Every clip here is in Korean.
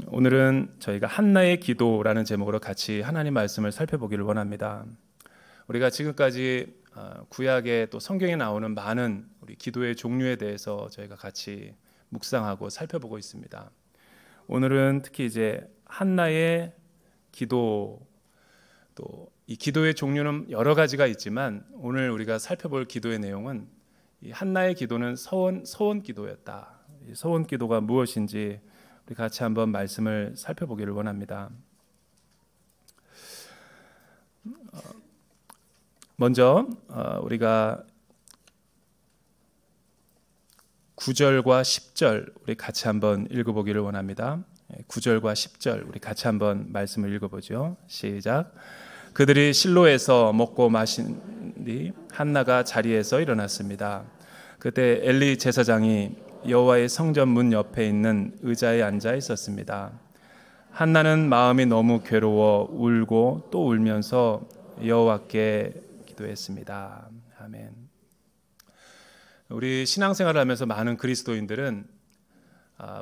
오늘은 저희가 한나의 기도라는 제목으로 같이 하나님 말씀을 살펴보기를 원합니다. 우리가 지금까지 구약에 또 성경에 나오는 많은 우리 기도의 종류에 대해서 저희가 같이 묵상하고 살펴보고 있습니다. 오늘은 특히 이제 한나의 기도, 또 이 기도의 종류는 여러 가지가 있지만 오늘 우리가 살펴볼 기도의 내용은 이 한나의 기도는 서원 기도였다. 이 서원 기도가 무엇인지 우리 같이 한번 말씀을 살펴보기를 원합니다. 먼저 우리가 9절과 10절 우리 같이 한번 읽어보기를 원합니다. 9절과 10절 우리 같이 한번 말씀을 읽어보죠. 시작. 그들이 실로에서 먹고 마신 뒤 한나가 자리에서 일어났습니다. 그때 엘리 제사장이 여호와의 성전 문 옆에 있는 의자에 앉아 있었습니다. 한나는 마음이 너무 괴로워 울고 또 울면서 여호와께 기도했습니다. 아멘. 우리 신앙생활을 하면서 많은 그리스도인들은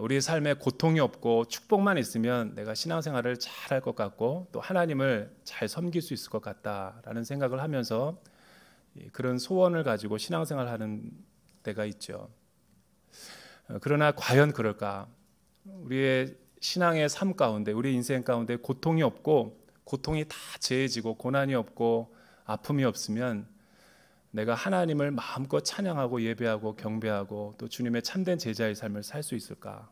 우리의 삶에 고통이 없고 축복만 있으면 내가 신앙생활을 잘할 것 같고 또 하나님을 잘 섬길 수 있을 것 같다라는 생각을 하면서 그런 소원을 가지고 신앙생활을 하는 때가 있죠. 그러나 과연 그럴까? 우리의 신앙의 삶 가운데, 우리 인생 가운데 고통이 없고 고통이 다 제해지고 고난이 없고 아픔이 없으면 내가 하나님을 마음껏 찬양하고 예배하고 경배하고 또 주님의 참된 제자의 삶을 살 수 있을까?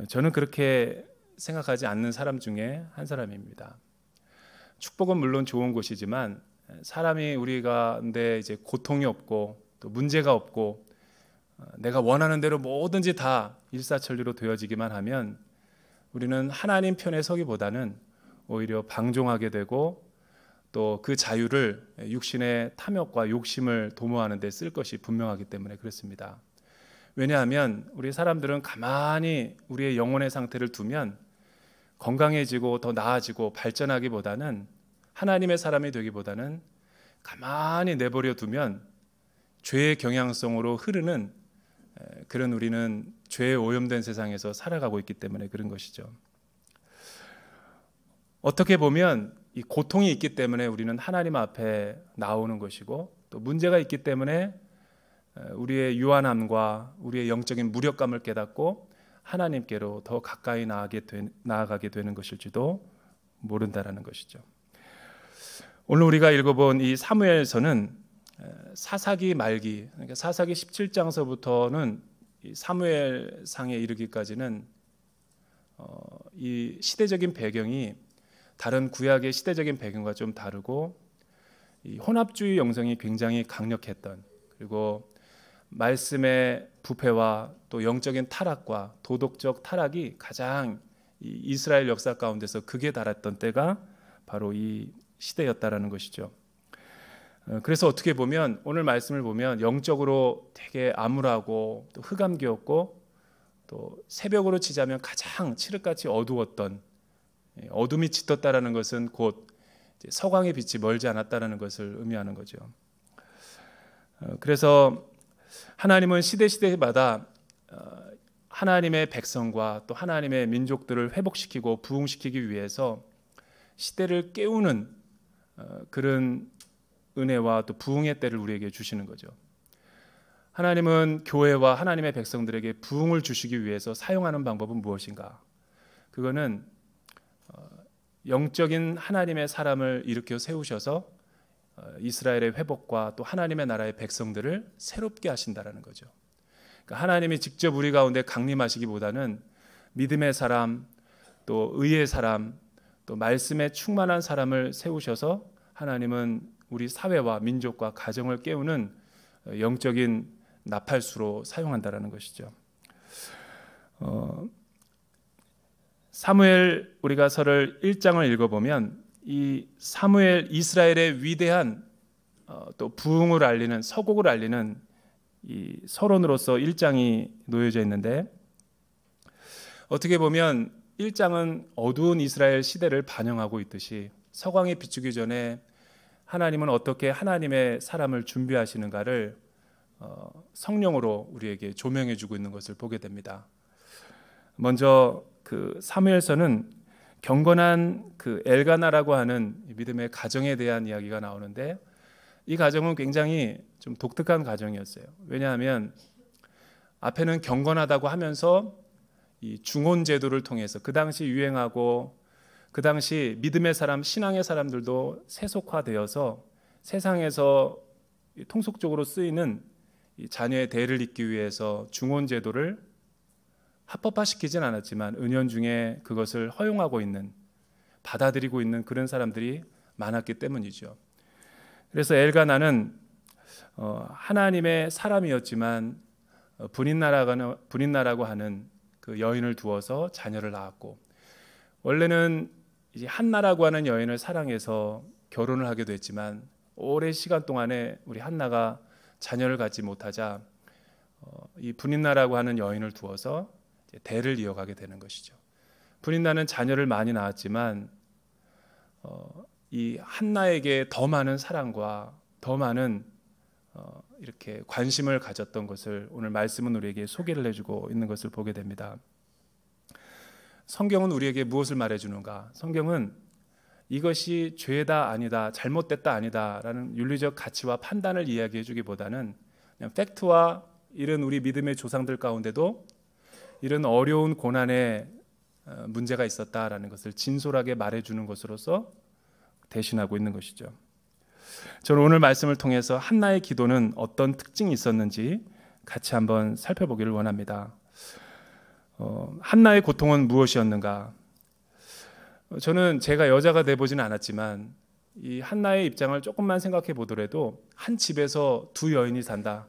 저는 그렇게 생각하지 않는 사람 중에 한 사람입니다. 축복은 물론 좋은 것이지만 사람이 우리 가운데 이제 고통이 없고 또 문제가 없고 내가 원하는 대로 뭐든지 다 일사천리로 되어지기만 하면 우리는 하나님 편에 서기보다는 오히려 방종하게 되고 또 그 자유를 육신의 탐욕과 욕심을 도모하는 데 쓸 것이 분명하기 때문에 그렇습니다. 왜냐하면 우리 사람들은 가만히 우리의 영혼의 상태를 두면 건강해지고 더 나아지고 발전하기보다는 하나님의 사람이 되기보다는 가만히 내버려 두면 죄의 경향성으로 흐르는 그런 우리는 죄에 오염된 세상에서 살아가고 있기 때문에 그런 것이죠. 어떻게 보면 이 고통이 있기 때문에 우리는 하나님 앞에 나오는 것이고 또 문제가 있기 때문에 우리의 유한함과 우리의 영적인 무력감을 깨닫고 하나님께로 더 가까이 나아가게 되는 것일지도 모른다라는 것이죠. 오늘 우리가 읽어본 이 사무엘서는 사사기 말기, 그러니까 사사기 17장서부터는 사무엘상에 이르기까지는 이 시대적인 배경이 다른 구약의 시대적인 배경과 좀 다르고 이 혼합주의 영성이 굉장히 강력했던, 그리고 말씀의 부패와 또 영적인 타락과 도덕적 타락이 가장 이 이스라엘 역사 가운데서 극에 달했던 때가 바로 이 시대였다라는 것이죠. 그래서 어떻게 보면 오늘 말씀을 보면 영적으로 되게 암울하고 또 흑암기였고 또 새벽으로 치자면 가장 칠흑같이 어두웠던, 어둠이 짙었다라는 것은 곧 서광의 빛이 멀지 않았다라는 것을 의미하는 거죠. 그래서 하나님은 시대마다 하나님의 백성과 또 하나님의 민족들을 회복시키고 부흥시키기 위해서 시대를 깨우는 그런 은혜와 또 부흥의 때를 우리에게 주시는 거죠. 하나님은 교회와 하나님의 백성들에게 부흥을 주시기 위해서 사용하는 방법은 무엇인가? 그거는 영적인 하나님의 사람을 일으켜 세우셔서 이스라엘의 회복과 또 하나님의 나라의 백성들을 새롭게 하신다라는 거죠. 그러니까 하나님이 직접 우리 가운데 강림하시기보다는 믿음의 사람, 또 의의 사람, 또 말씀에 충만한 사람을 세우셔서 하나님은 우리 사회와 민족과 가정을 깨우는 영적인 나팔수로 사용한다라는 것이죠. 사무엘 우리가 서를 1장을 읽어보면 이 사무엘 이스라엘의 위대한 또 부흥을 알리는 서곡을 알리는 이 서론으로서 1장이 놓여져 있는데, 어떻게 보면 1장은 어두운 이스라엘 시대를 반영하고 있듯이 서광이 비추기 전에 하나님은 어떻게 하나님의 사람을 준비하시는가를 성령으로 우리에게 조명해 주고 있는 것을 보게 됩니다. 먼저 그 사무엘서는 경건한 그 엘가나라고 하는 믿음의 가정에 대한 이야기가 나오는데, 이 가정은 굉장히 좀 독특한 가정이었어요. 왜냐하면 앞에는 경건하다고 하면서 이 중혼 제도를 통해서 그 당시 유행하고 그 당시 믿음의 사람, 신앙의 사람들도 세속화되어서 세상에서 통속적으로 쓰이는 이 자녀의 대를 잇기 위해서 중혼 제도를 합법화시키진 않았지만 은연중에 그것을 허용하고 있는, 받아들이고 있는 그런 사람들이 많았기 때문이죠. 그래서 엘가나는 하나님의 사람이었지만 분인나라고 하는 그 여인을 두어서 자녀를 낳았고, 원래는 이제 한나라고 하는 여인을 사랑해서 결혼을 하게 됐지만 오랜 시간 동안에 우리 한나가 자녀를 갖지 못하자 이 분인나라고 하는 여인을 두어서 대를 이어가게 되는 것이죠. 분인나는 자녀를 많이 낳았지만 이 한나에게 더 많은 사랑과 더 많은 이렇게 관심을 가졌던 것을 오늘 말씀은 우리에게 소개를 해주고 있는 것을 보게 됩니다. 성경은 우리에게 무엇을 말해주는가? 성경은 이것이 죄다 아니다, 잘못됐다 아니다 라는 윤리적 가치와 판단을 이야기해 주기보다는 그냥 팩트와 이런 우리 믿음의 조상들 가운데도 이런 어려운 고난의 문제가 있었다라는 것을 진솔하게 말해주는 것으로서 대신하고 있는 것이죠. 저는 오늘 말씀을 통해서 한나의 기도는 어떤 특징이 있었는지 같이 한번 살펴보기를 원합니다. 한나의 고통은 무엇이었는가? 저는 제가 여자가 돼보지는 않았지만 이 한나의 입장을 조금만 생각해 보더라도 한 집에서 두 여인이 산다.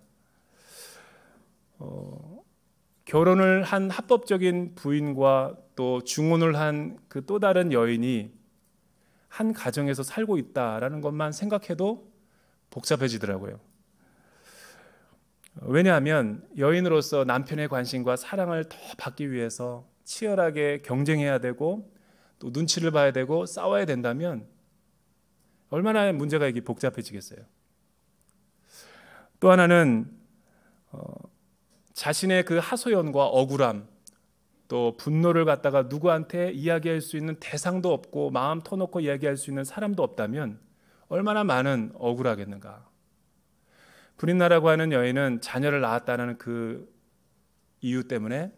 결혼을 한 합법적인 부인과 또 중혼을 한 그 또 다른 여인이 한 가정에서 살고 있다라는 것만 생각해도 복잡해지더라고요. 왜냐하면 여인으로서 남편의 관심과 사랑을 더 받기 위해서 치열하게 경쟁해야 되고 또 눈치를 봐야 되고 싸워야 된다면 얼마나 문제가 이게 복잡해지겠어요. 또 하나는 자신의 그 하소연과 억울함, 또 분노를 갖다가 누구한테 이야기할 수 있는 대상도 없고 마음 터놓고 이야기할 수 있는 사람도 없다면 얼마나 많은 억울하겠는가. 분인나라고 하는 여인은 자녀를 낳았다는 그 이유 때문에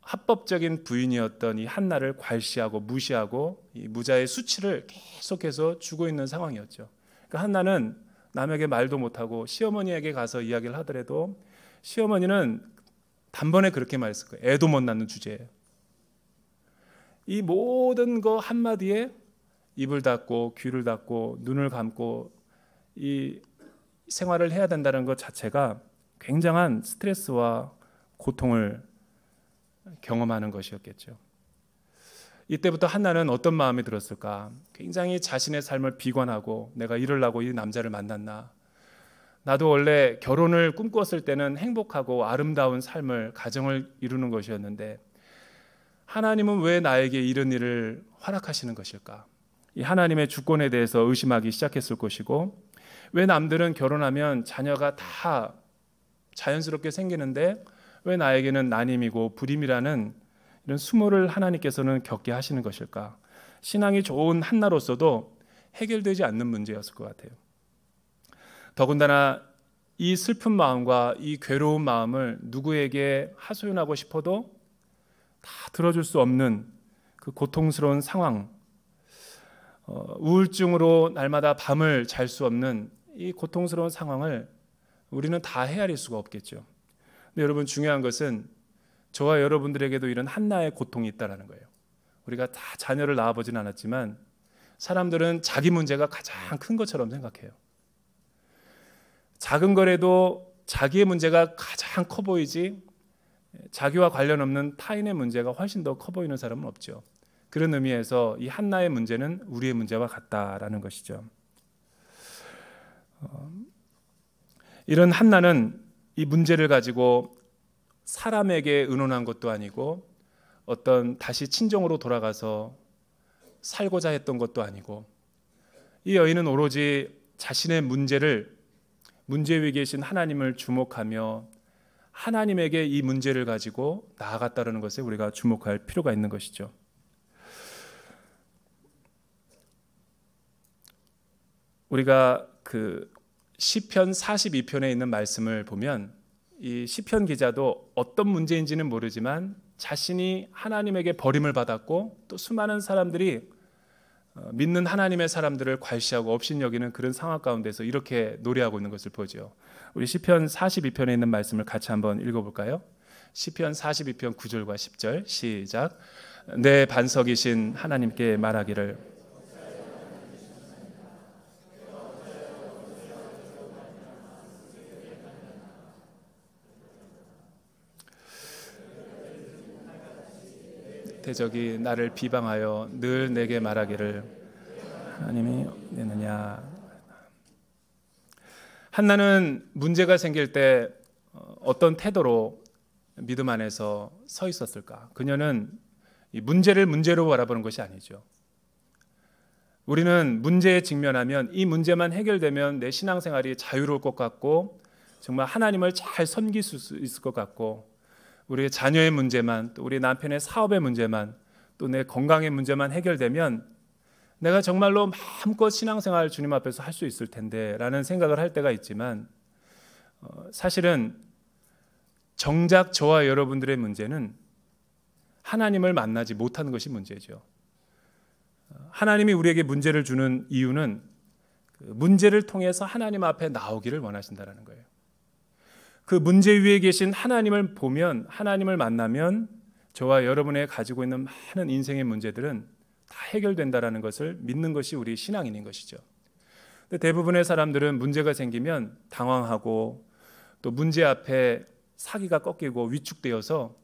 합법적인 부인이었던 이 한나를 괄시하고 무시하고 이 무자의 수치를 계속해서 주고 있는 상황이었죠. 그러니까 한나는 남에게 말도 못하고 시어머니에게 가서 이야기를 하더라도 시어머니는 단번에 그렇게 말했을 거예요. 애도 못 낳는 주제예요. 이 모든 거 한마디에 입을 닫고 귀를 닫고 눈을 감고 이 생활을 해야 된다는 것 자체가 굉장한 스트레스와 고통을 경험하는 것이었겠죠. 이때부터 한나는 어떤 마음이 들었을까? 굉장히 자신의 삶을 비관하고 내가 이러려고 이 남자를 만났나? 나도 원래 결혼을 꿈꿨을 때는 행복하고 아름다운 삶을, 가정을 이루는 것이었는데 하나님은 왜 나에게 이런 일을 허락하시는 것일까? 이 하나님의 주권에 대해서 의심하기 시작했을 것이고, 왜 남들은 결혼하면 자녀가 다 자연스럽게 생기는데 왜 나에게는 난임이고 불임이라는 이런 수모를 하나님께서는 겪게 하시는 것일까? 신앙이 좋은 한나로서도 해결되지 않는 문제였을 것 같아요. 더군다나 이 슬픈 마음과 이 괴로운 마음을 누구에게 하소연하고 싶어도 다 들어줄 수 없는 그 고통스러운 상황, 우울증으로 날마다 밤을 잘 수 없는 이 고통스러운 상황을 우리는 다 헤아릴 수가 없겠죠. 근데 여러분, 중요한 것은 저와 여러분들에게도 이런 한나의 고통이 있다는 거예요. 우리가 다 자녀를 낳아보진 않았지만 사람들은 자기 문제가 가장 큰 것처럼 생각해요. 작은 거라도 자기의 문제가 가장 커 보이지 자기와 관련 없는 타인의 문제가 훨씬 더 커 보이는 사람은 없죠. 그런 의미에서 이 한나의 문제는 우리의 문제와 같다라는 것이죠. 이런 한나는 이 문제를 가지고 사람에게 의논한 것도 아니고 어떤 다시 친정으로 돌아가서 살고자 했던 것도 아니고 이 여인은 오로지 자신의 문제를 문제 위에 계신 하나님을 주목하며 하나님에게 이 문제를 가지고 나아갔다는 것에 우리가 주목할 필요가 있는 것이죠. 우리가 그 시편 42편에 있는 말씀을 보면 이 시편 기자도 어떤 문제인지는 모르지만 자신이 하나님에게 버림을 받았고 또 수많은 사람들이 믿는 하나님의 사람들을 괄시하고 업신여기는 그런 상황 가운데서 이렇게 노래하고 있는 것을 보죠. 우리 시편 42편에 있는 말씀을 같이 한번 읽어볼까요? 시편 42편 9절과 10절 시작. 내 반석이신 하나님께 말하기를 대적이 나를 비방하여 늘 내게 말하기를 하나님이 내느냐. 한나는 문제가 생길 때 어떤 태도로 믿음 안에서 서 있었을까? 그녀는 이 문제를 문제로 바라보는 것이 아니죠. 우리는 문제에 직면하면 이 문제만 해결되면 내 신앙생활이 자유로울 것 같고 정말 하나님을 잘 섬길 수 있을 것 같고 우리의 자녀의 문제만, 또 우리 남편의 사업의 문제만, 또 내 건강의 문제만 해결되면 내가 정말로 마음껏 신앙생활 주님 앞에서 할 수 있을 텐데 라는 생각을 할 때가 있지만 사실은 정작 저와 여러분들의 문제는 하나님을 만나지 못하는 것이 문제죠. 하나님이 우리에게 문제를 주는 이유는 그 문제를 통해서 하나님 앞에 나오기를 원하신다는 거예요. 그 문제 위에 계신 하나님을 보면, 하나님을 만나면 저와 여러분의 가지고 있는 많은 인생의 문제들은 다 해결된다는 것을 믿는 것이 우리 신앙인인 것이죠. 근데 대부분의 사람들은 문제가 생기면 당황하고 또 문제 앞에 사기가 꺾이고 위축되어서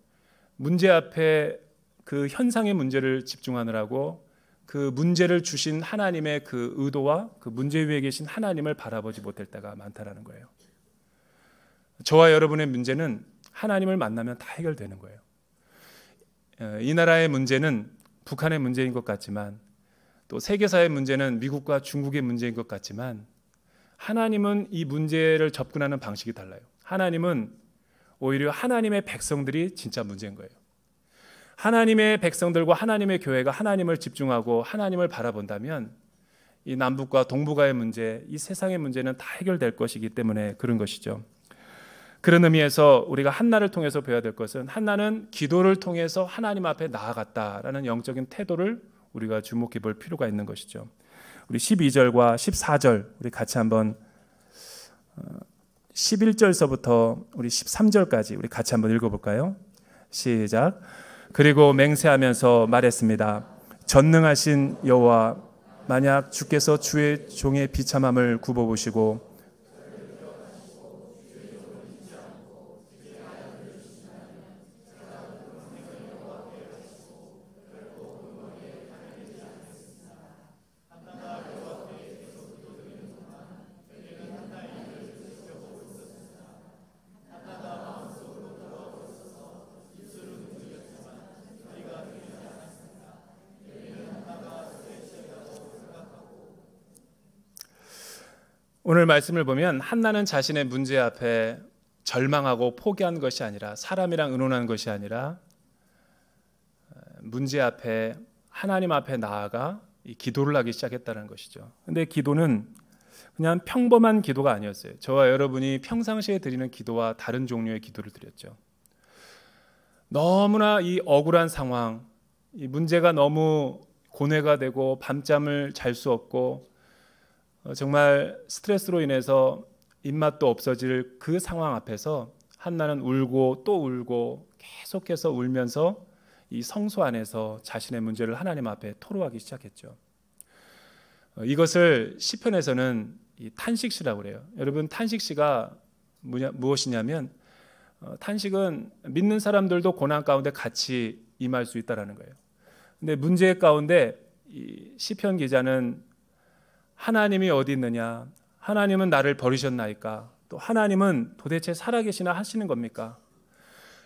문제 앞에 그 현상의 문제를 집중하느라고 그 문제를 주신 하나님의 그 의도와 그 문제 위에 계신 하나님을 바라보지 못할 때가 많다라는 거예요. 저와 여러분의 문제는 하나님을 만나면 다 해결되는 거예요. 이 나라의 문제는 북한의 문제인 것 같지만 또 세계사의 문제는 미국과 중국의 문제인 것 같지만 하나님은 이 문제를 접근하는 방식이 달라요. 하나님은 오히려 하나님의 백성들이 진짜 문제인 거예요. 하나님의 백성들과 하나님의 교회가 하나님을 집중하고 하나님을 바라본다면 이 남북과 동북아의 문제, 이 세상의 문제는 다 해결될 것이기 때문에 그런 것이죠. 그런 의미에서 우리가 한나를 통해서 배워야 될 것은 한나는 기도를 통해서 하나님 앞에 나아갔다라는 영적인 태도를 우리가 주목해 볼 필요가 있는 것이죠. 우리 12절과 14절 우리 같이 한번 11절서부터 우리 13절까지 우리 같이 한번 읽어볼까요? 시작. 그리고 맹세하면서 말했습니다. 전능하신 여호와, 만약 주께서 주의 종의 비참함을 굽어보시고 오늘 말씀을 보면 한나는 자신의 문제 앞에 절망하고 포기한 것이 아니라 사람이랑 의논한 것이 아니라 문제 앞에 하나님 앞에 나아가 이 기도를 하기 시작했다는 것이죠. 근데 기도는 그냥 평범한 기도가 아니었어요. 저와 여러분이 평상시에 드리는 기도와 다른 종류의 기도를 드렸죠. 너무나 이 억울한 상황, 이 문제가 너무 고뇌가 되고 밤잠을 잘 수 없고 정말 스트레스로 인해서 입맛도 없어질 그 상황 앞에서 한나는 울고 또 울고 계속해서 울면서 이 성소 안에서 자신의 문제를 하나님 앞에 토로하기 시작했죠. 이것을 시편에서는 이 탄식시라고 그래요. 여러분, 탄식시가 무엇이냐면 탄식은 믿는 사람들도 고난 가운데 같이 임할 수 있다는 거예요. 근데 문제 가운데 이 시편 기자는 하나님이 어디 있느냐? 하나님은 나를 버리셨나이까? 또 하나님은 도대체 살아계시나 하시는 겁니까?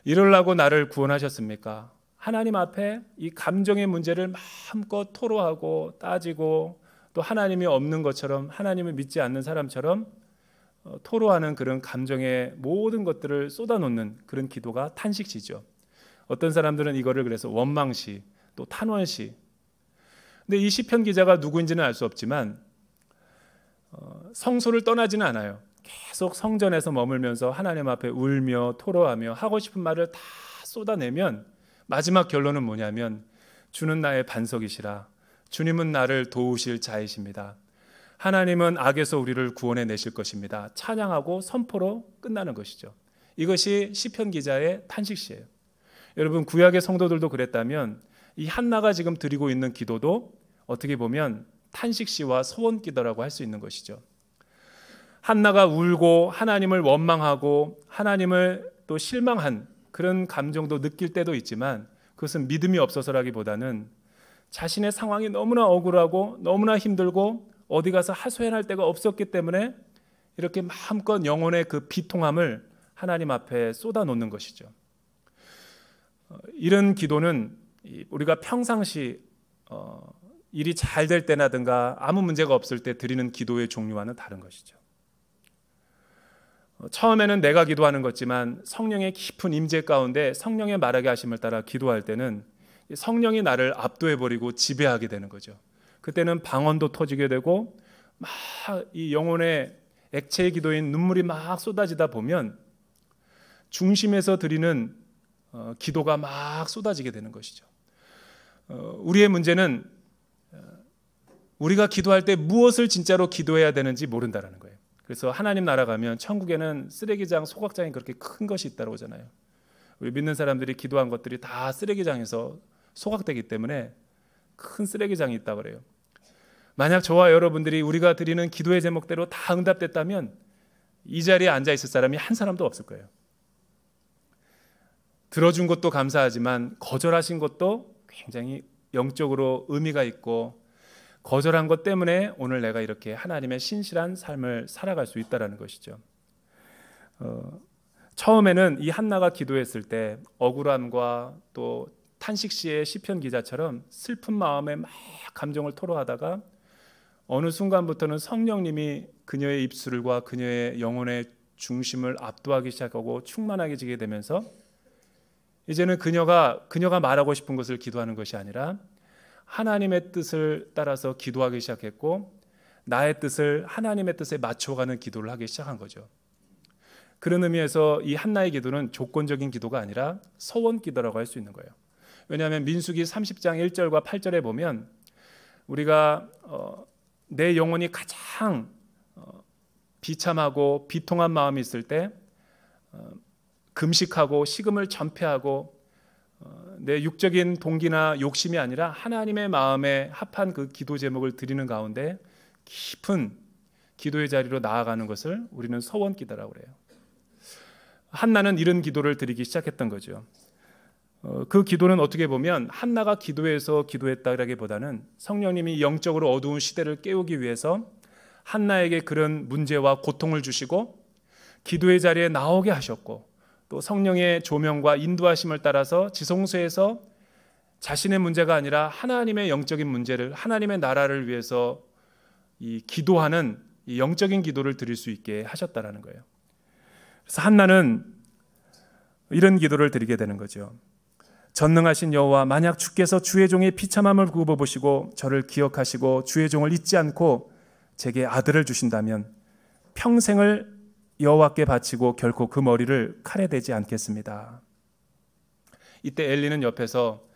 이러려고 나를 구원하셨습니까? 하나님 앞에 이 감정의 문제를 마음껏 토로하고 따지고 또 하나님이 없는 것처럼, 하나님을 믿지 않는 사람처럼 토로하는 그런 감정의 모든 것들을 쏟아놓는 그런 기도가 탄식시죠. 어떤 사람들은 이거를 그래서 원망시, 또 탄원시. 근데 이 시편 기자가 누구인지는 알 수 없지만 성소를 떠나지는 않아요. 계속 성전에서 머물면서 하나님 앞에 울며 토로하며 하고 싶은 말을 다 쏟아내면 마지막 결론은 뭐냐면 주는 나의 반석이시라. 주님은 나를 도우실 자이십니다. 하나님은 악에서 우리를 구원해 내실 것입니다. 찬양하고 선포로 끝나는 것이죠. 이것이 시편 기자의 탄식시예요. 여러분, 구약의 성도들도 그랬다면 이 한나가 지금 드리고 있는 기도도 어떻게 보면 탄식시와 소원 기도라고 할 수 있는 것이죠. 한나가 울고 하나님을 원망하고 하나님을 또 실망한 그런 감정도 느낄 때도 있지만 그것은 믿음이 없어서라기보다는 자신의 상황이 너무나 억울하고 너무나 힘들고 어디 가서 하소연할 데가 없었기 때문에 이렇게 마음껏 영혼의 그 비통함을 하나님 앞에 쏟아놓는 것이죠. 이런 기도는 우리가 평상시 일이 잘 될 때나든가 아무 문제가 없을 때 드리는 기도의 종류와는 다른 것이죠. 처음에는 내가 기도하는 것지만 성령의 깊은 임재 가운데 성령의 말하게 하심을 따라 기도할 때는 성령이 나를 압도해버리고 지배하게 되는 거죠. 그때는 방언도 터지게 되고 막 이 영혼의 액체의 기도인 눈물이 막 쏟아지다 보면 중심에서 드리는 기도가 막 쏟아지게 되는 것이죠. 우리의 문제는 우리가 기도할 때 무엇을 진짜로 기도해야 되는지 모른다는 거예요. 그래서 하나님 나라 가면 천국에는 쓰레기장, 소각장이 그렇게 큰 것이 있다고 하잖아요. 우리 믿는 사람들이 기도한 것들이 다 쓰레기장에서 소각되기 때문에 큰 쓰레기장이 있다고 그래요. 만약 저와 여러분들이 우리가 드리는 기도의 제목대로 다 응답됐다면 이 자리에 앉아 있을 사람이 한 사람도 없을 거예요. 들어준 것도 감사하지만 거절하신 것도 굉장히 영적으로 의미가 있고 거절한 것 때문에 오늘 내가 이렇게 하나님의 신실한 삶을 살아갈 수 있다는 것이죠. 처음에는 이 한나가 기도했을 때 억울함과 또 탄식시의 시편 기자처럼 슬픈 마음에 막 감정을 토로하다가 어느 순간부터는 성령님이 그녀의 입술과 그녀의 영혼의 중심을 압도하기 시작하고 충만하게 되면서 이제는 그녀가 말하고 싶은 것을 기도하는 것이 아니라 하나님의 뜻을 따라서 기도하기 시작했고 나의 뜻을 하나님의 뜻에 맞춰가는 기도를 하기 시작한 거죠. 그런 의미에서 이 한나의 기도는 조건적인 기도가 아니라 서원 기도라고 할 수 있는 거예요. 왜냐하면 민수기 30장 1절과 8절에 보면 우리가 내 영혼이 가장 비참하고 비통한 마음이 있을 때 금식하고 식음을 전폐하고 내 육적인 동기나 욕심이 아니라 하나님의 마음에 합한 그 기도 제목을 드리는 가운데 깊은 기도의 자리로 나아가는 것을 우리는 서원 기도라고 그래요. 한나는 이런 기도를 드리기 시작했던 거죠. 그 기도는 어떻게 보면 한나가 기도해서 기도했다기보다는 성령님이 영적으로 어두운 시대를 깨우기 위해서 한나에게 그런 문제와 고통을 주시고 기도의 자리에 나오게 하셨고 또 성령의 조명과 인도하심을 따라서 지성소에서 자신의 문제가 아니라 하나님의 영적인 문제를 하나님의 나라를 위해서 이 기도하는 이 영적인 기도를 드릴 수 있게 하셨다라는 거예요. 그래서 한나는 이런 기도를 드리게 되는 거죠. 전능하신 여호와, 만약 주께서 주의 종의 비참함을 굽어보시고 저를 기억하시고 주의 종을 잊지 않고 제게 아들을 주신다면 평생을 여호와께 바치고 결코 그 머리를 칼에 대지 않겠습니다. 이때 엘리는 옆에서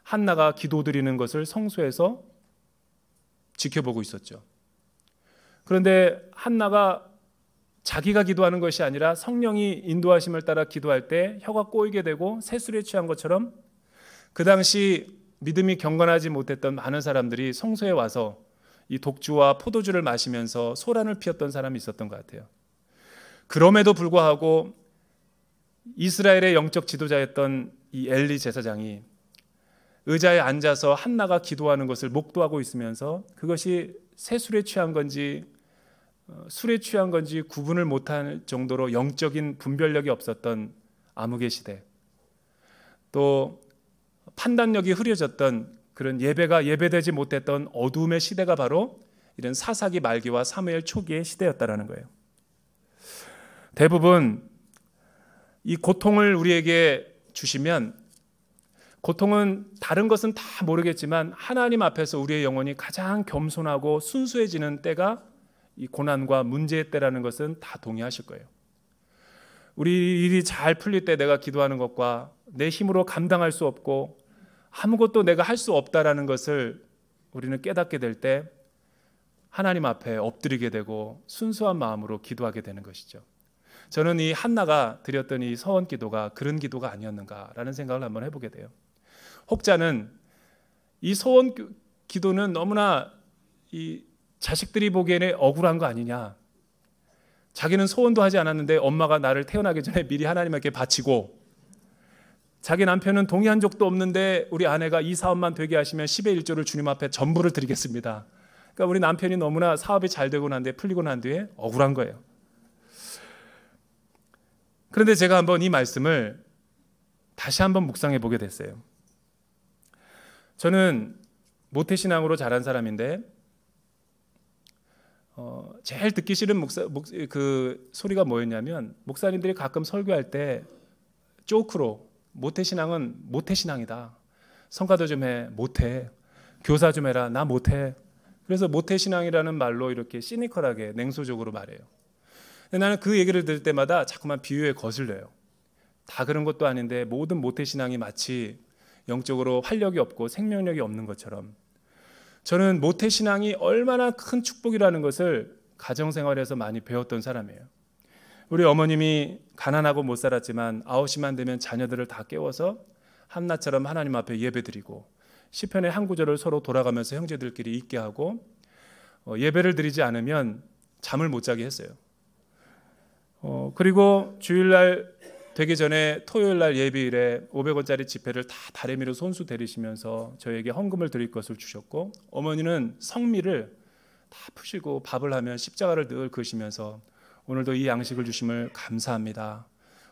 한나가 기도드리는 것을 성소에서 지켜보고 있었죠. 그런데 한나가 자기가 기도하는 것이 아니라 성령이 인도하심을 따라 기도할 때 혀가 꼬이게 되고 새술에 취한 것처럼 그 당시 믿음이 경건하지 못했던 많은 사람들이 성소에 와서 이 독주와 포도주를 마시면서 소란을 피웠던 사람이 있었던 것 같아요. 그럼에도 불구하고 이스라엘의 영적 지도자였던 이 엘리 제사장이 의자에 앉아서 한나가 기도하는 것을 목도하고 있으면서 그것이 새술에 취한 건지 술에 취한 건지 구분을 못할 정도로 영적인 분별력이 없었던 암흑의 시대, 또 판단력이 흐려졌던 그런 예배가 예배되지 못했던 어두움의 시대가 바로 이런 사사기 말기와 사무엘 초기의 시대였다라는 거예요. 대부분 이 고통을 우리에게 주시면 고통은 다른 것은 다 모르겠지만 하나님 앞에서 우리의 영혼이 가장 겸손하고 순수해지는 때가 이 고난과 문제의 때라는 것은 다 동의하실 거예요. 우리 일이 잘 풀릴 때 내가 기도하는 것과 내 힘으로 감당할 수 없고 아무것도 내가 할 수 없다라는 것을 우리는 깨닫게 될 때 하나님 앞에 엎드리게 되고 순수한 마음으로 기도하게 되는 것이죠. 저는 이 한나가 드렸던 이 서원 기도가 그런 기도가 아니었는가라는 생각을 한번 해보게 돼요. 혹자는 이 서원 기도는 너무나 이 자식들이 보기에는 억울한 거 아니냐. 자기는 소원도 하지 않았는데 엄마가 나를 태어나기 전에 미리 하나님께 바치고 자기 남편은 동의한 적도 없는데 우리 아내가 이 사업만 되게 하시면 10의 1조를 주님 앞에 전부를 드리겠습니다. 그러니까 우리 남편이 너무나 사업이 잘 되고 난 뒤에 풀리고 난 뒤에 억울한 거예요. 그런데 제가 한번 이 말씀을 다시 한번 묵상해 보게 됐어요. 저는 모태신앙으로 자란 사람인데 제일 듣기 싫은 그 소리가 뭐였냐면 목사님들이 가끔 설교할 때 조크로 모태신앙은 모태신앙이다. 성가도 좀 해. 못해. 교사 좀 해라. 나 못해. 그래서 모태신앙이라는 말로 이렇게 시니컬하게 냉소적으로 말해요. 근데 나는 그 얘기를 들을 때마다 자꾸만 비유에 거슬려요. 다 그런 것도 아닌데 모든 모태신앙이 마치 영적으로 활력이 없고 생명력이 없는 것처럼 저는 모태신앙이 얼마나 큰 축복이라는 것을 가정생활에서 많이 배웠던 사람이에요. 우리 어머님이 가난하고 못 살았지만 9시만 되면 자녀들을 다 깨워서 한나처럼 하나님 앞에 예배드리고 시편의 한 구절을 서로 돌아가면서 형제들끼리 읽게 하고 예배를 드리지 않으면 잠을 못 자게 했어요. 그리고 주일날 되기 전에 토요일날 예배일에 500원짜리 지폐를 다 다리미로 손수 대리시면서 저에게 헌금을 드릴 것을 주셨고 어머니는 성미를 다 푸시고 밥을 하면 십자가를 늘 그시면서 오늘도 이 양식을 주심을 감사합니다.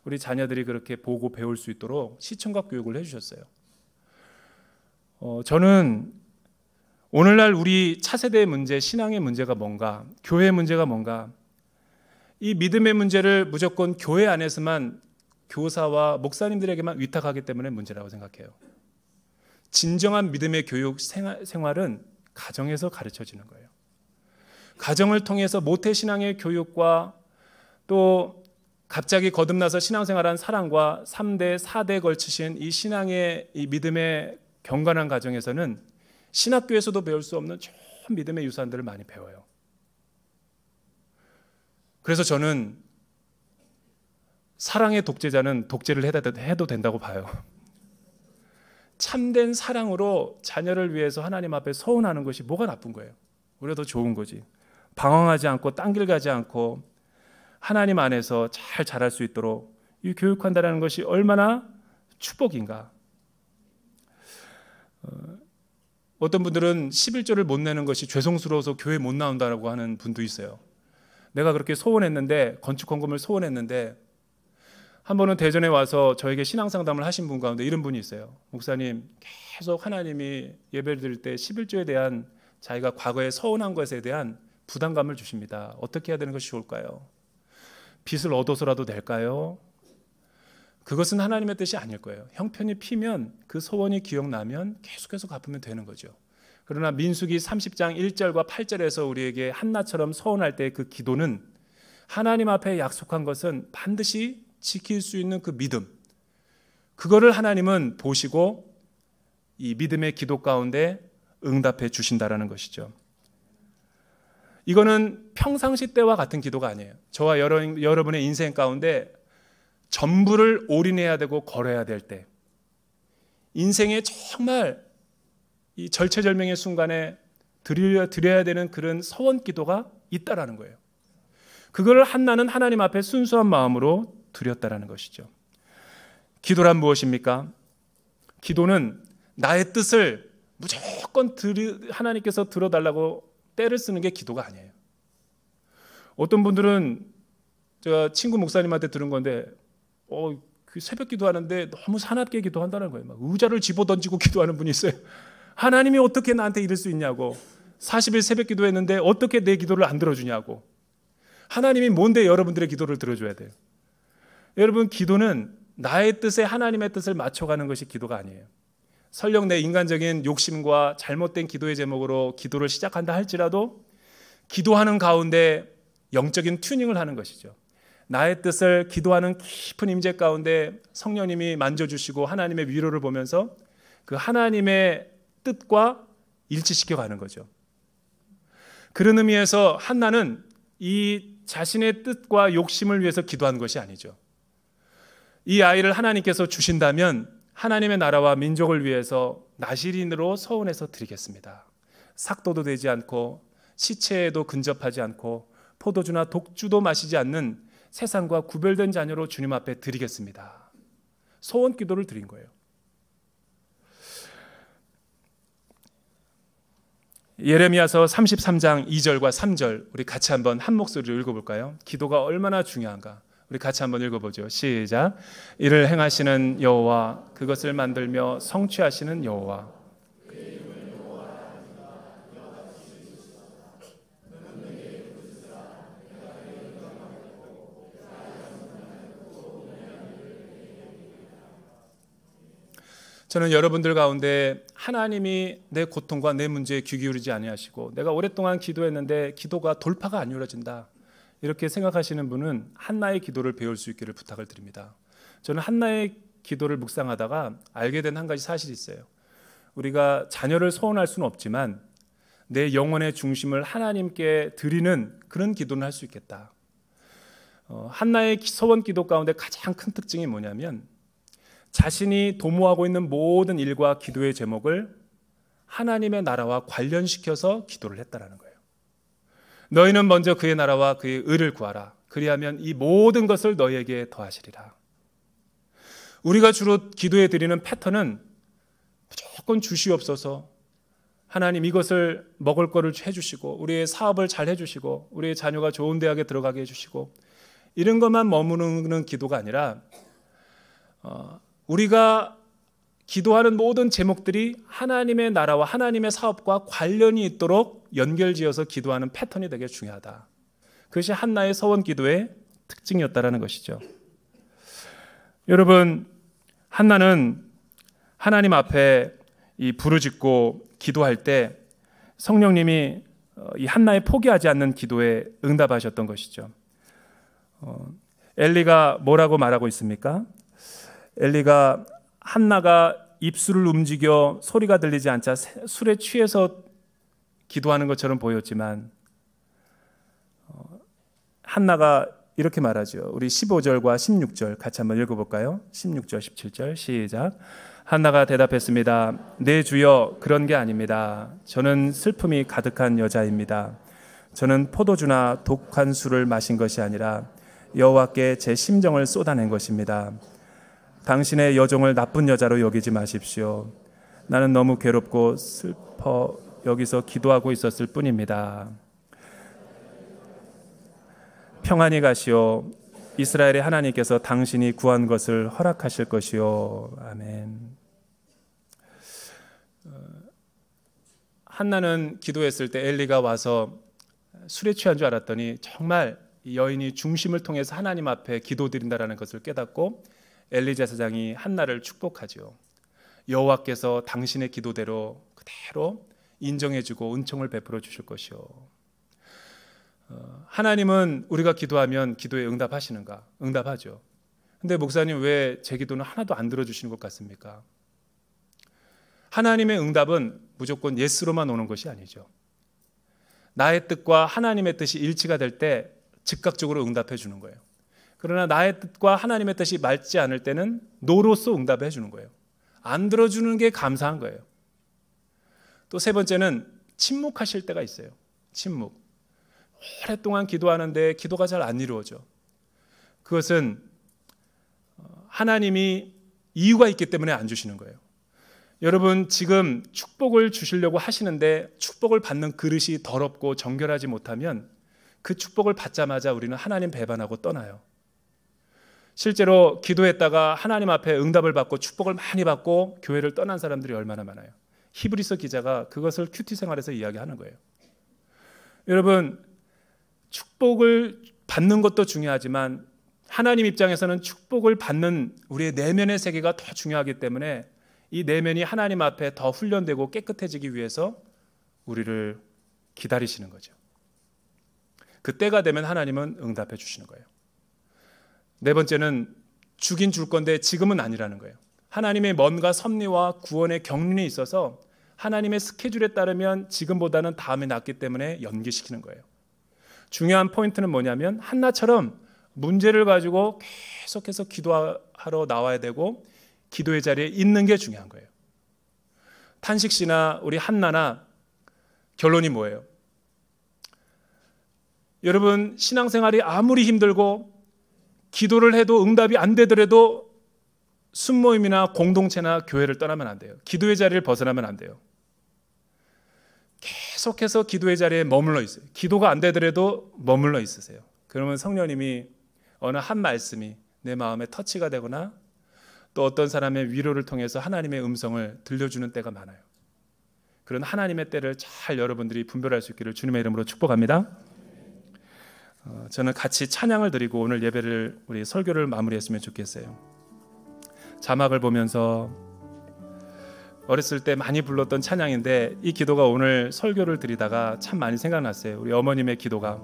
우리 자녀들이 그렇게 보고 배울 수 있도록 시청각 교육을 해주셨어요. 저는 오늘날 우리 차세대의 문제, 신앙의 문제가 뭔가, 교회의 문제가 뭔가, 이 믿음의 문제를 무조건 교회 안에서만 교사와 목사님들에게만 위탁하기 때문에 문제라고 생각해요. 진정한 믿음의 교육 생활은 가정에서 가르쳐지는 거예요. 가정을 통해서 모태신앙의 교육과 또 갑자기 거듭나서 신앙생활한 사랑과 3대, 4대 걸치신 이 신앙의 이 믿음의 경건한 가정에서는 신학교에서도 배울 수 없는 좋은 믿음의 유산들을 많이 배워요. 그래서 저는 사랑의 독재자는 독재를 해도 된다고 봐요. 참된 사랑으로 자녀를 위해서 하나님 앞에 서운하는 것이 뭐가 나쁜 거예요. 오히려 더 좋은 거지. 방황하지 않고 딴 길 가지 않고 하나님 안에서 잘 자랄 수 있도록 이 교육한다는 것이 얼마나 축복인가. 어떤 분들은 11조를 못 내는 것이 죄송스러워서 교회 못 나온다고 하는 분도 있어요. 내가 그렇게 소원했는데 건축 헌금을 소원했는데 한 번은 대전에 와서 저에게 신앙상담을 하신 분 가운데 이런 분이 있어요. 목사님, 계속 하나님이 예배를 드릴 때 11조에 대한 자기가 과거에 서운한 것에 대한 부담감을 주십니다. 어떻게 해야 되는 것이 좋을까요? 빚을 얻어서라도 낼까요? 그것은 하나님의 뜻이 아닐 거예요. 형편이 피면 그 소원이 기억나면 계속해서 갚으면 되는 거죠. 그러나 민수기 30장 1절과 8절에서 우리에게 한나처럼 서운할 때 그 기도는 하나님 앞에 약속한 것은 반드시 지킬 수 있는 그 믿음, 그거를 하나님은 보시고 이 믿음의 기도 가운데 응답해 주신다라는 것이죠. 이거는 평상시 때와 같은 기도가 아니에요. 저와 여러분의 인생 가운데 전부를 올인해야 되고 걸어야 될 때, 인생에 정말 이 절체절명의 순간에 드려야 되는 그런 서원 기도가 있다라는 거예요. 그걸 한나는 하나님 앞에 순수한 마음으로 드렸다라는 것이죠. 기도란 무엇입니까? 기도는 나의 뜻을 무조건 하나님께서 들어달라고 때를 쓰는 게 기도가 아니에요. 어떤 분들은 제가 친구 목사님한테 들은 건데 그 새벽 기도하는데 너무 사납게 기도한다는 거예요. 막 의자를 집어던지고 기도하는 분이 있어요. 하나님이 어떻게 나한테 이럴 수 있냐고. 40일 새벽 기도했는데 어떻게 내 기도를 안 들어주냐고. 하나님이 뭔데 여러분들의 기도를 들어줘야 돼요? 여러분, 기도는 나의 뜻에 하나님의 뜻을 맞춰가는 것이 기도가 아니에요. 설령 내 인간적인 욕심과 잘못된 기도의 제목으로 기도를 시작한다 할지라도 기도하는 가운데 영적인 튜닝을 하는 것이죠. 나의 뜻을 기도하는 깊은 임재 가운데 성령님이 만져주시고 하나님의 위로를 보면서 그 하나님의 뜻과 일치시켜 가는 거죠. 그런 의미에서 한나는 이 자신의 뜻과 욕심을 위해서 기도한 것이 아니죠. 이 아이를 하나님께서 주신다면 하나님의 나라와 민족을 위해서 나실인으로 서원해서 드리겠습니다. 삭도도 되지 않고 시체에도 근접하지 않고 포도주나 독주도 마시지 않는 세상과 구별된 자녀로 주님 앞에 드리겠습니다. 소원 기도를 드린 거예요. 예레미야서 33장 2절과 3절 우리 같이 한번 한 목소리로 읽어볼까요? 기도가 얼마나 중요한가 우리 같이 한번 읽어보죠. 시작. 이를 행하시는 여호와, 그것을 만들며 성취하시는 여호와. 저는 여러분들 가운데 하나님이 내 고통과 내 문제에 귀 기울이지 아니하시고 내가 오랫동안 기도했는데 기도가 돌파가 안 이루어진다, 이렇게 생각하시는 분은 한나의 기도를 배울 수 있기를 부탁을 드립니다. 저는 한나의 기도를 묵상하다가 알게 된 한 가지 사실이 있어요. 우리가 자녀를 소원할 수는 없지만 내 영혼의 중심을 하나님께 드리는 그런 기도는 할 수 있겠다. 한나의 소원 기도 가운데 가장 큰 특징이 뭐냐면 자신이 도모하고 있는 모든 일과 기도의 제목을 하나님의 나라와 관련시켜서 기도를 했다라는 거예요. 너희는 먼저 그의 나라와 그의 의를 구하라. 그리하면 이 모든 것을 너희에게 더하시리라. 우리가 주로 기도해 드리는 패턴은 무조건 주시옵소서, 하나님 이것을 먹을 거를 해주시고 우리의 사업을 잘 해주시고 우리의 자녀가 좋은 대학에 들어가게 해주시고 이런 것만 머무르는 기도가 아니라 우리가 기도하는 모든 제목들이 하나님의 나라와 하나님의 사업과 관련이 있도록 연결지어서 기도하는 패턴이 되게 중요하다. 그것이 한나의 서원 기도의 특징이었다라는 것이죠. 여러분, 한나는 하나님 앞에 이 부르짖고 기도할 때 성령님이 이 한나의 포기하지 않는 기도에 응답하셨던 것이죠. 엘리가 뭐라고 말하고 있습니까? 엘리가 한나가 입술을 움직여 소리가 들리지 않자 술에 취해서 기도하는 것처럼 보였지만 한나가 이렇게 말하죠. 우리 15절과 16절 같이 한번 읽어볼까요? 16절 17절 시작. 한나가 대답했습니다. 네 주여, 그런 게 아닙니다. 저는 슬픔이 가득한 여자입니다. 저는 포도주나 독한 술을 마신 것이 아니라 여호와께 제 심정을 쏟아낸 것입니다. 당신의 여종을 나쁜 여자로 여기지 마십시오. 나는 너무 괴롭고 슬퍼 여기서 기도하고 있었을 뿐입니다. 평안히 가시오. 이스라엘의 하나님께서 당신이 구한 것을 허락하실 것이요. 아멘. 한나는 기도했을 때 엘리가 와서 술에 취한 줄 알았더니 정말 이 여인이 중심을 통해서 하나님 앞에 기도드린다라는 것을 깨닫고 엘리 제사장이 한나를 축복하지요. 여호와께서 당신의 기도대로 그대로 인정해주고 은총을 베풀어 주실 것이요. 하나님은 우리가 기도하면 기도에 응답하시는가? 응답하죠. 근데 목사님 왜 제 기도는 하나도 안 들어주시는 것 같습니까? 하나님의 응답은 무조건 예스로만 오는 것이 아니죠. 나의 뜻과 하나님의 뜻이 일치가 될 때 즉각적으로 응답해 주는 거예요. 그러나 나의 뜻과 하나님의 뜻이 맞지 않을 때는 노로서 응답해 주는 거예요. 안 들어주는 게 감사한 거예요. 또 세 번째는 침묵하실 때가 있어요. 침묵. 오랫동안 기도하는데 기도가 잘 안 이루어져. 그것은 하나님이 이유가 있기 때문에 안 주시는 거예요. 여러분, 지금 축복을 주시려고 하시는데 축복을 받는 그릇이 더럽고 정결하지 못하면 그 축복을 받자마자 우리는 하나님 배반하고 떠나요. 실제로 기도했다가 하나님 앞에 응답을 받고 축복을 많이 받고 교회를 떠난 사람들이 얼마나 많아요. 히브리서 기자가 그것을 큐티 생활에서 이야기하는 거예요. 여러분, 축복을 받는 것도 중요하지만 하나님 입장에서는 축복을 받는 우리의 내면의 세계가 더 중요하기 때문에 이 내면이 하나님 앞에 더 훈련되고 깨끗해지기 위해서 우리를 기다리시는 거죠. 그때가 되면 하나님은 응답해 주시는 거예요. 네 번째는 주긴 줄 건데 지금은 아니라는 거예요. 하나님의 뭔가 섭리와 구원의 경륜이 있어서 하나님의 스케줄에 따르면 지금보다는 다음에 낫기 때문에 연기시키는 거예요. 중요한 포인트는 뭐냐면 한나처럼 문제를 가지고 계속해서 기도하러 나와야 되고 기도의 자리에 있는 게 중요한 거예요. 탄식 씨나 우리 한나나 결론이 뭐예요? 여러분, 신앙생활이 아무리 힘들고 기도를 해도 응답이 안 되더라도 순모임이나 공동체나 교회를 떠나면 안 돼요. 기도의 자리를 벗어나면 안 돼요. 계속해서 기도의 자리에 머물러 있어요. 기도가 안 되더라도 머물러 있으세요. 그러면 성령님이 어느 한 말씀이 내 마음에 터치가 되거나 또 어떤 사람의 위로를 통해서 하나님의 음성을 들려주는 때가 많아요. 그런 하나님의 때를 잘 여러분들이 분별할 수 있기를 주님의 이름으로 축복합니다. 저는 같이 찬양을 드리고 오늘 예배를 우리 설교를 마무리했으면 좋겠어요. 자막을 보면서 어렸을 때 많이 불렀던 찬양인데 이 기도가 오늘 설교를 드리다가 참 많이 생각났어요. 우리 어머님의 기도가.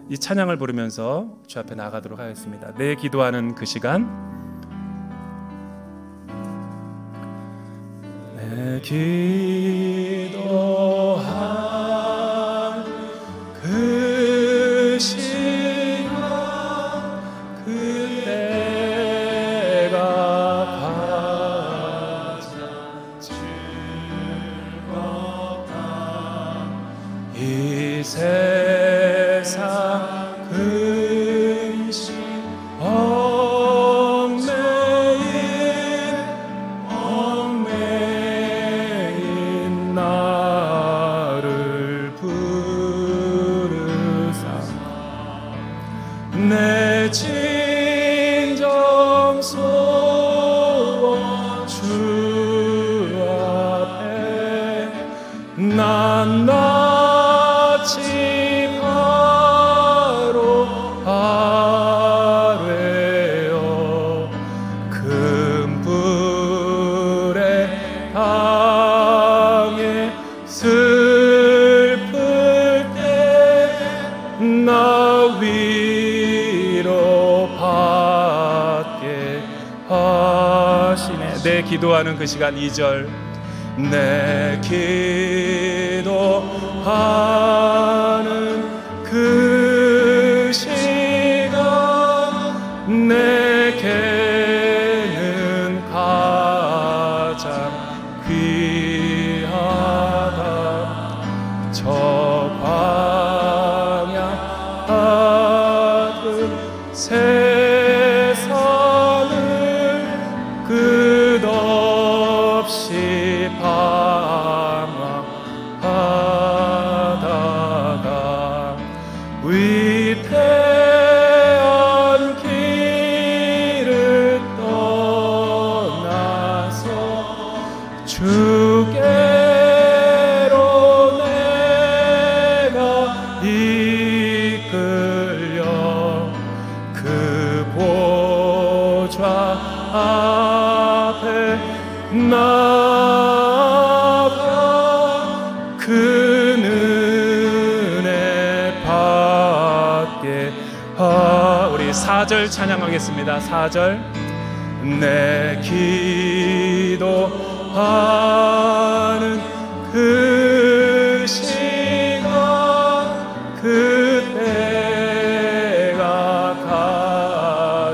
이 찬양을 부르면서 주 앞에 나가도록 하겠습니다. 내 기도하는 그 시간, 내 기도하는 그 시간, 그때가 가장 즐겁다. 이 세상 근심 얽매인 나를 부르사 내 진정 소원 주 앞에 난 낯이 아뢰어 큰 불에 당해 슬플 때 나 위로받게 하시네. 내 기도하는 그 시간 2절, 내 기도하는 그 시간 내게는 가장 귀하다. 저 광야 같은 세상을 끝없이 방황하다가 위태한 길을 떠나서 주께로 내가 이끌려 그 보좌 앞에 나아가 그 은혜 받게 우리 4절 찬양하겠습니다. 4절, 내 기도하는 그 시간 그때가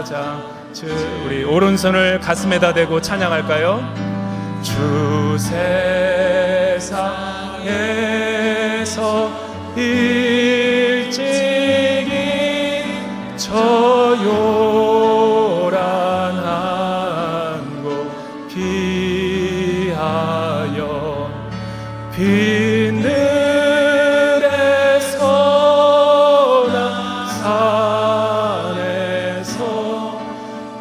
가장 우리 오른손을 가슴에다 대고 찬양할까요? 주 세상에서 일찍이 저 요란한 곳 피하여 빈들에서나 산에서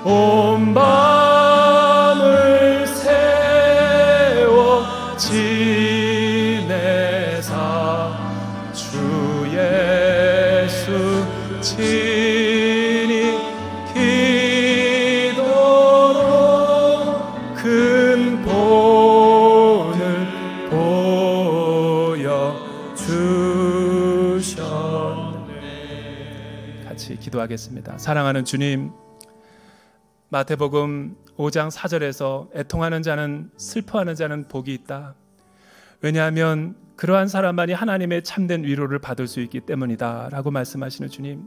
온 밤을 새워 지내사 주 예수 큰 본을 보여주셨네. 같이 기도하겠습니다. 사랑하는 주님, 마태복음 5장 4절에서 애통하는 자는, 슬퍼하는 자는 복이 있다. 왜냐하면 그러한 사람만이 하나님의 참된 위로를 받을 수 있기 때문이다 라고 말씀하시는 주님,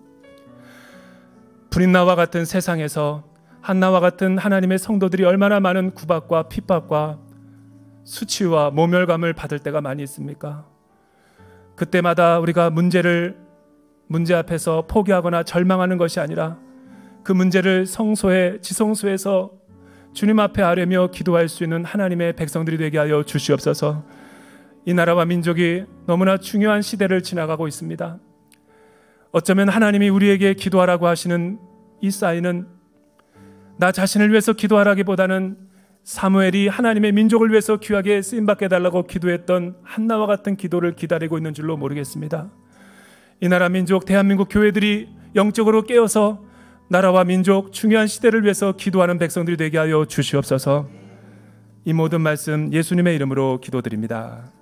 브린나와 같은 세상에서 한나와 같은 하나님의 성도들이 얼마나 많은 구박과 핍박과 수치와 모멸감을 받을 때가 많이 있습니까? 그때마다 우리가 문제 앞에서 포기하거나 절망하는 것이 아니라 그 문제를 성소에, 지성소에서 주님 앞에 아뢰며 기도할 수 있는 하나님의 백성들이 되게 하여 주시옵소서. 이 나라와 민족이 너무나 중요한 시대를 지나가고 있습니다. 어쩌면 하나님이 우리에게 기도하라고 하시는 이 사인은 나 자신을 위해서 기도하라기보다는 사무엘이 하나님의 민족을 위해서 귀하게 쓰임받게 해달라고 기도했던 한나와 같은 기도를 기다리고 있는 줄로 모르겠습니다. 이 나라 민족, 대한민국 교회들이 영적으로 깨어서 나라와 민족, 중요한 시대를 위해서 기도하는 백성들이 되게 하여 주시옵소서. 이 모든 말씀 예수님의 이름으로 기도드립니다.